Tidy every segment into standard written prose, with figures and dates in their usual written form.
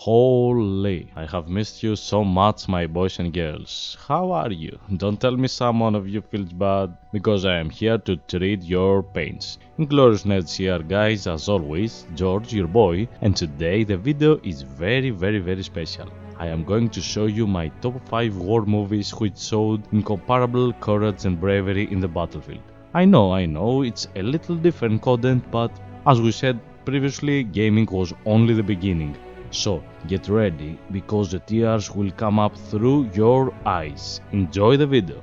Holy, I have missed you so much, my boys and girls. How are you? Don't tell me someone of you feels bad, because I am here to treat your pains. Inglorious Nerds here, guys, as always, George, your boy, and today the video is very special. I am going to show you my top 5 war movies which showed incomparable courage and bravery in the battlefield. I know, it's a little different content, but as we said previously, gaming was only the beginning. So get ready, because the tears will come up through your eyes. Enjoy the video.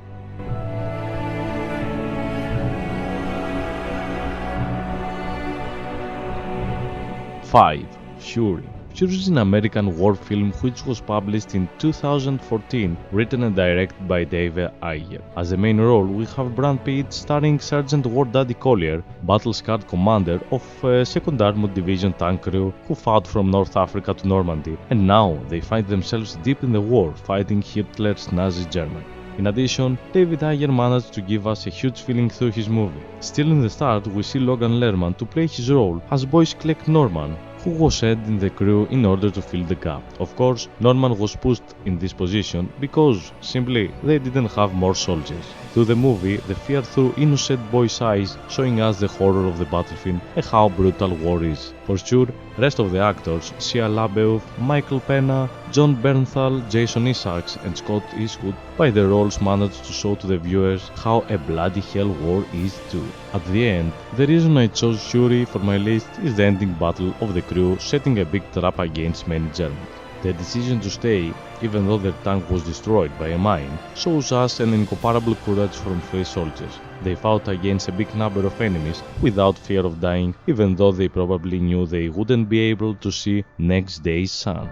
5. Fury. Fury is an American war film which was published in 2014, written and directed by David Ayer. As the main role, we have Brad Pitt starring Sergeant War Daddy Collier, battle-scarred commander of a 2nd Armored Division tank crew who fought from North Africa to Normandy, and now they find themselves deep in the war fighting Hitler's Nazi Germany. In addition, David Ayer managed to give us a huge feeling through his movie. Still in the start, we see Logan Lerman to play his role as Boyce Clegg Norman, who was sent in the crew in order to fill the gap. Of course, Norman was pushed in this position because simply they didn't have more soldiers. Through the movie, the fear through innocent boys' eyes, showing us the horror of the battlefield and how brutal war is. For sure, rest of the actors, Shia LaBeouf, Michael Pena, John Bernthal, Jason Isaacs and Scott Eastwood, by their roles managed to show to the viewers how a bloody hell war is too. At the end, the reason I chose Fury for my list is the ending battle of the crew setting a big trap against many Germans. Their decision to stay, even though their tank was destroyed by a mine, shows us an incomparable courage from free soldiers. They fought against a big number of enemies without fear of dying, even though they probably knew they wouldn't be able to see next day's sun.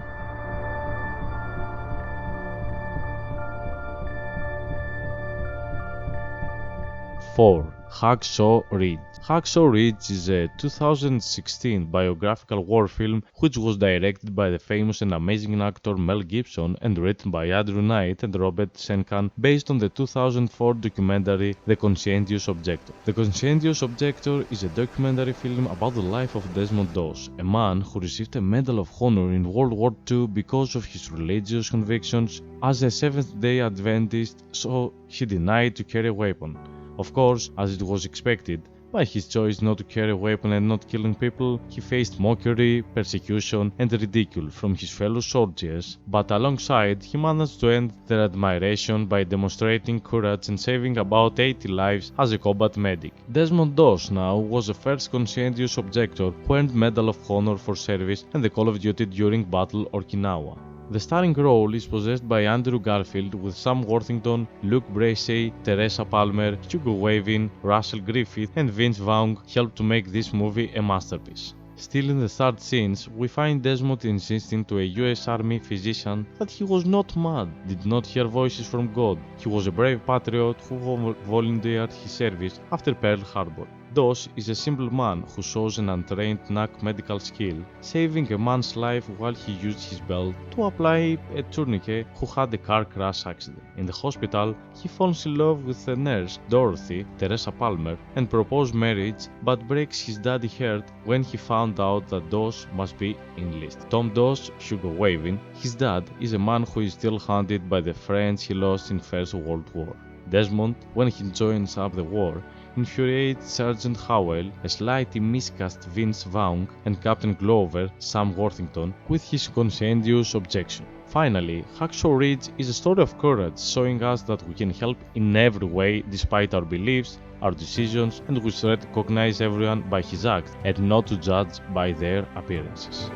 4. Hacksaw Ridge. Hacksaw Ridge is a 2016 biographical war film which was directed by the famous and amazing actor Mel Gibson and written by Andrew Knight and Robert Senkan, based on the 2004 documentary The Conscientious Objector. The Conscientious Objector is a documentary film about the life of Desmond Doss, a man who received a Medal of Honor in World War II because of his religious convictions as a Seventh-day Adventist, so he denied to carry a weapon. Of course, as it was expected, by his choice not to carry a weapon and not killing people, he faced mockery, persecution and ridicule from his fellow soldiers, but alongside he managed to earn their admiration by demonstrating courage and saving about 80 lives as a combat medic. Desmond Doss now was the first conscientious objector who earned Medal of Honor for service and the Call of Duty during Battle Okinawa. The starring role is possessed by Andrew Garfield, with Sam Worthington, Luke Bracey, Teresa Palmer, Hugo Weaving, Russell Griffith and Vince Vaughn helped to make this movie a masterpiece. Still in the start scenes, we find Desmond insisting to a US Army physician that he was not mad, did not hear voices from God. He was a brave patriot who volunteered his service after Pearl Harbor. Doss is a simple man who shows an untrained knack medical skill, saving a man's life while he used his belt to apply a tourniquet who had a car crash accident. In the hospital, he falls in love with the nurse, Dorothy, Teresa Palmer, and proposes marriage, but breaks his daddy's heart when he found out that Doss must be enlisted. Tom Doss, Hugo Weaving, his dad, is a man who is still haunted by the friends he lost in First World War. Desmond, when he joins up the war, infuriates Sergeant Howell, a slightly miscast Vince Vaughn, and Captain Glover, Sam Worthington, with his conscientious objection. Finally, Hacksaw Ridge is a story of courage, showing us that we can help in every way despite our beliefs, our decisions, and we should recognize everyone by his act and not to judge by their appearances.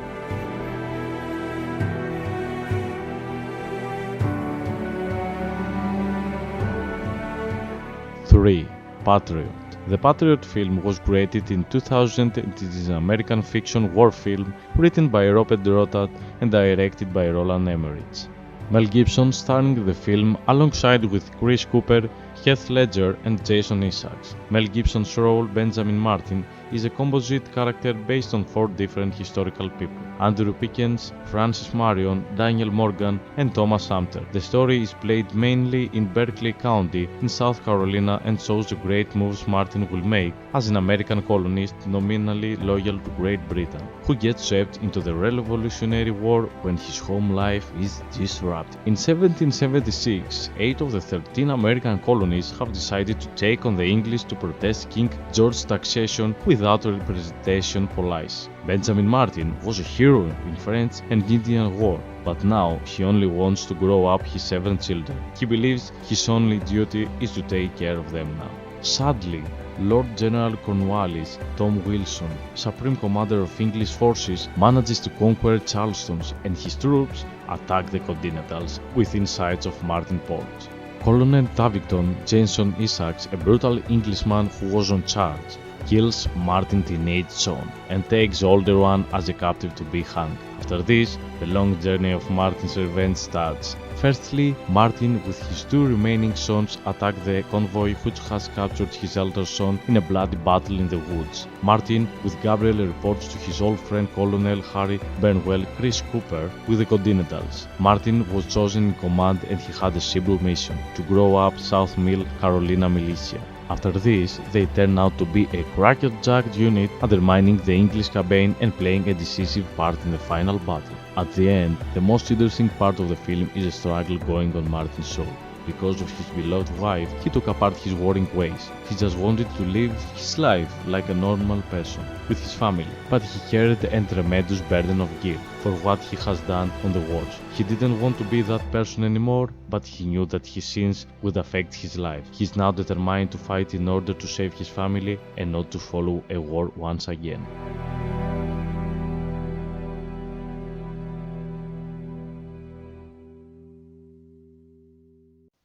3. Patriot. The Patriot film was created in 2000 and it is an American fiction war film written by Robert Rotat and directed by Roland Emmerich. Mel Gibson starring in the film alongside with Chris Cooper, Heath Ledger and Jason Isaacs. Mel Gibson's role, Benjamin Martin, is a composite character based on 4 different historical people: Andrew Pickens, Francis Marion, Daniel Morgan, and Thomas Sumter. The story is played mainly in Berkeley County in South Carolina and shows the great moves Martin will make as an American colonist nominally loyal to Great Britain, who gets swept into the Revolutionary War when his home life is disrupted. In 1776, 8 of the 13 American colonies have decided to take on the English to protest King George's taxation without representation policy. Benjamin Martin was a hero in French and Indian War, but now he only wants to grow up his 7 children. He believes his only duty is to take care of them now. Sadly, Lord General Cornwallis, Tom Wilson, Supreme Commander of English forces, manages to conquer Charleston, and his troops attack the Continentals within sight of Martin Port. Colonel Tavington Jason Isaacs, a brutal Englishman who was on charge, kills Martin's teenage son and takes the older one as a captive to be hanged. After this, the long journey of Martin's revenge starts. Firstly, Martin with his 2 remaining sons attack the convoy which has captured his elder son in a bloody battle in the woods. Martin with Gabriel reports to his old friend Colonel Harry Burnwell Chris Cooper with the Continentals. Martin was chosen in command and he had a simple mission: to grow up South Mill Carolina militia. After this, they turn out to be a crackerjacked unit, undermining the English campaign and playing a decisive part in the final battle. At the end, the most interesting part of the film is a struggle going on Martin's soul. Because of his beloved wife, he took apart his warring ways. He just wanted to live his life like a normal person, with his family, but he carried a tremendous burden of guilt for what he has done on the wars. He didn't want to be that person anymore, but he knew that his sins would affect his life. He is now determined to fight in order to save his family and not to follow a war once again.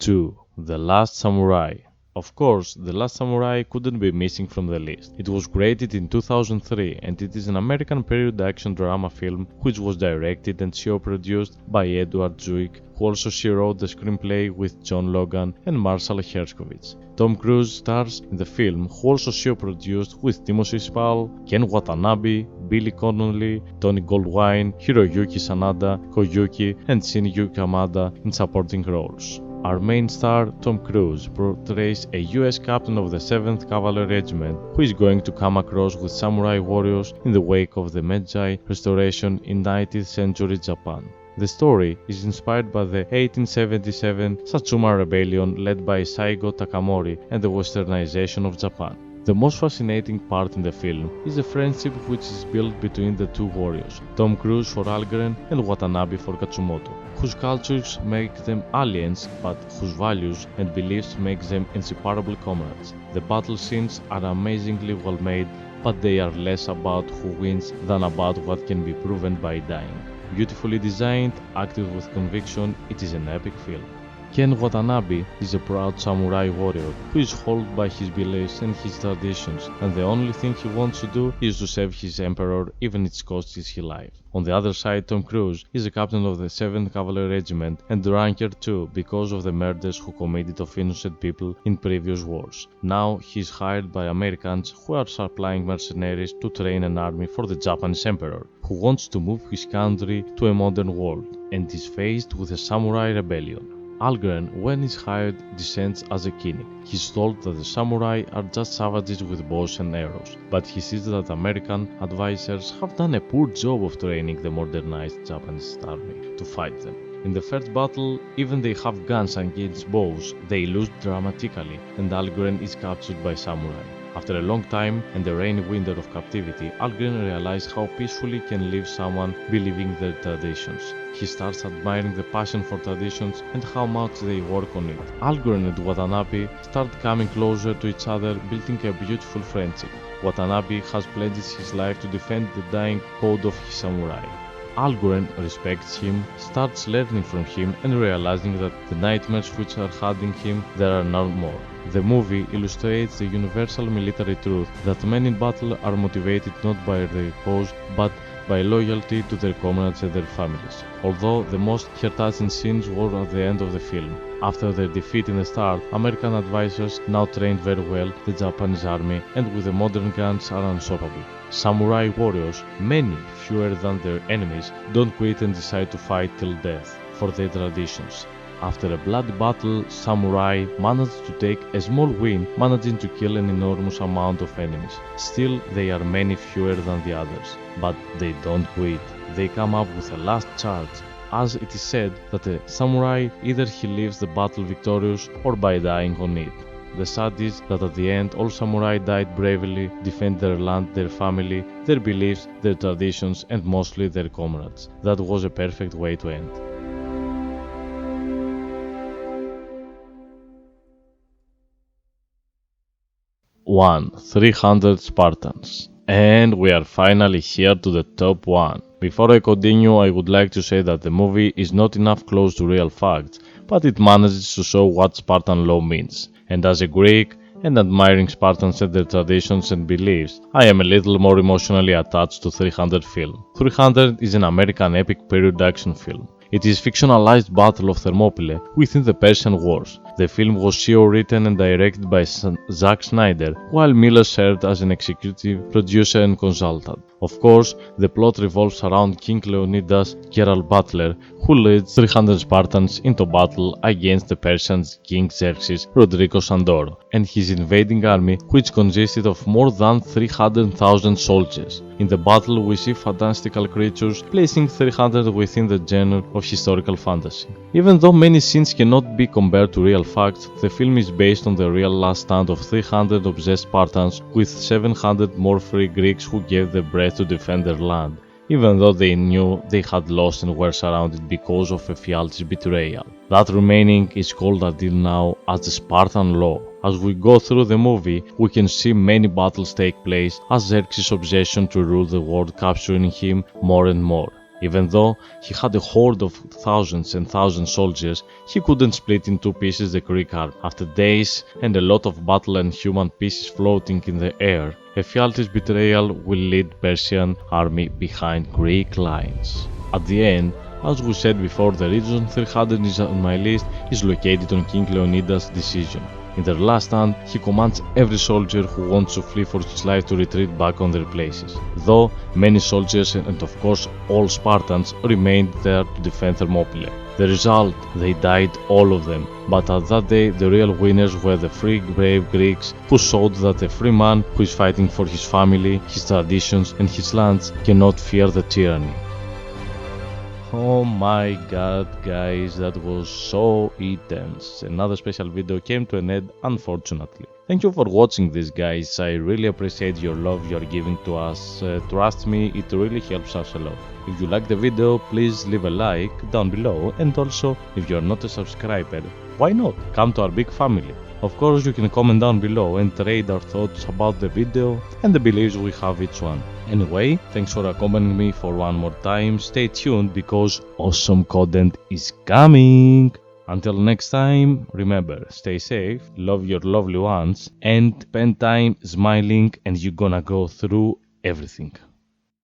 2. The Last Samurai. Of course, The Last Samurai couldn't be missing from the list. It was created in 2003 and it is an American period action drama film which was directed and show-produced by Edward Zwick, who also wrote the screenplay with John Logan and Marshall Herskovitz. Tom Cruise stars in the film, who also show-produced with Timothy Spall, Ken Watanabe, Billy Connolly, Tony Goldwyn, Hiroyuki Sanada, Koyuki, and Shin-Yuki Hamada in supporting roles. Our main star, Tom Cruise, portrays a US captain of the 7th Cavalry Regiment who is going to come across with samurai warriors in the wake of the Meiji Restoration in 19th century Japan. The story is inspired by the 1877 Satsuma Rebellion led by Saigo Takamori and the westernization of Japan. The most fascinating part in the film is the friendship which is built between the 2 warriors, Tom Cruise for Algren and Watanabe for Katsumoto, whose cultures make them aliens but whose values and beliefs make them inseparable comrades. The battle scenes are amazingly well made, but they are less about who wins than about what can be proven by dying. Beautifully designed, acted with conviction, it is an epic film. Ken Watanabe is a proud samurai warrior who is held by his beliefs and his traditions, and the only thing he wants to do is to save his emperor even if it costs his life. On the other side, Tom Cruise is a captain of the 7th Cavalry Regiment and ranked too because of the murders who committed of innocent people in previous wars. Now he is hired by Americans who are supplying mercenaries to train an army for the Japanese emperor, who wants to move his country to a modern world and is faced with a samurai rebellion. Algren, when he's hired, descends as a king. He's told that the samurai are just savages with bows and arrows, but he sees that American advisors have done a poor job of training the modernized Japanese army to fight them. In the first battle, even they have guns against bows, they lose dramatically, and Algren is captured by samurai. After a long time and the rainy winter of captivity, Algren realizes how peacefully can live someone believing their traditions. He starts admiring the passion for traditions and how much they work on it. Algren and Watanabe start coming closer to each other, building a beautiful friendship. Watanabe has pledged his life to defend the dying code of his samurai. Algren respects him, starts learning from him and realizing that the nightmares which are haunting him there are no more. The movie illustrates the universal military truth that men in battle are motivated not by their cause but by loyalty to their comrades and their families. Although the most heart-touching scenes were at the end of the film. After their defeat in the start, American advisors, now trained very well, the Japanese army, and with the modern guns, are unstoppable. Samurai warriors, many fewer than their enemies, don't quit and decide to fight till death for their traditions. After a bloody battle, samurai managed to take a small win, managing to kill an enormous amount of enemies. Still, they are many fewer than the others, but they don't quit. They come up with a last charge, as it is said that a samurai either he leaves the battle victorious or by dying on it. The sad is that at the end all samurai died bravely, defend their land, their family, their beliefs, their traditions, and mostly their comrades. That was a perfect way to end. 300 Spartans. And we are finally here to the top 1. Before I continue, I would like to say that the movie is not enough close to real facts, but it manages to show what Spartan law means. And as a Greek, and admiring Spartans and their traditions and beliefs, I am a little more emotionally attached to 300 film. 300 is an American epic period action film. It is fictionalized Battle of Thermopylae within the Persian Wars. The film was co-written and directed by Zack Snyder, while Miller served as an executive producer and consultant. Of course, the plot revolves around King Leonidas' Geralt Butler, who leads 300 Spartans into battle against the Persian King Xerxes Rodrigo Sandoro and his invading army, which consisted of more than 300,000 soldiers. In the battle, we see fantastical creatures, placing 300 within the genre of historical fantasy. Even though many scenes cannot be compared to real facts, the film is based on the real last stand of 300 obsessed Spartans with 700 more free Greeks who gave their breath to defend their land, even though they knew they had lost and were surrounded because of Ephialtes' betrayal. That remaining is called until now as the Spartan Law. As we go through the movie, we can see many battles take place as Xerxes' obsession to rule the world capturing him more and more. Even though he had a horde of thousands and thousands soldiers, he couldn't split in two pieces the Greek army. After days and a lot of battle and human pieces floating in the air, Ephialtes' betrayal will lead Persian army behind Greek lines. At the end, as we said before, the region 300 is on my list is located on King Leonidas' decision. In their last stand, he commands every soldier who wants to flee for his life to retreat back on their places. Though many soldiers and of course all Spartans remained there to defend Thermopylae. The result, they died all of them, but at that day the real winners were the free brave Greeks who showed that a free man who is fighting for his family, his traditions and his lands cannot fear the tyranny. Oh my god guys, that was so intense. Another special video came to an end unfortunately. Thank you for watching this guys, I really appreciate your love you are giving to us. Trust me, it really helps us a lot. If you like the video, please leave a like down below, and also if you are not a subscriber, why not? Come to our big family. Of course, you can comment down below and trade our thoughts about the video and the beliefs we have each one. Anyway, thanks for accompanying me for one more time. Stay tuned because awesome content is coming. Until next time, remember, stay safe, love your lovely ones, and spend time smiling and you're gonna go through everything.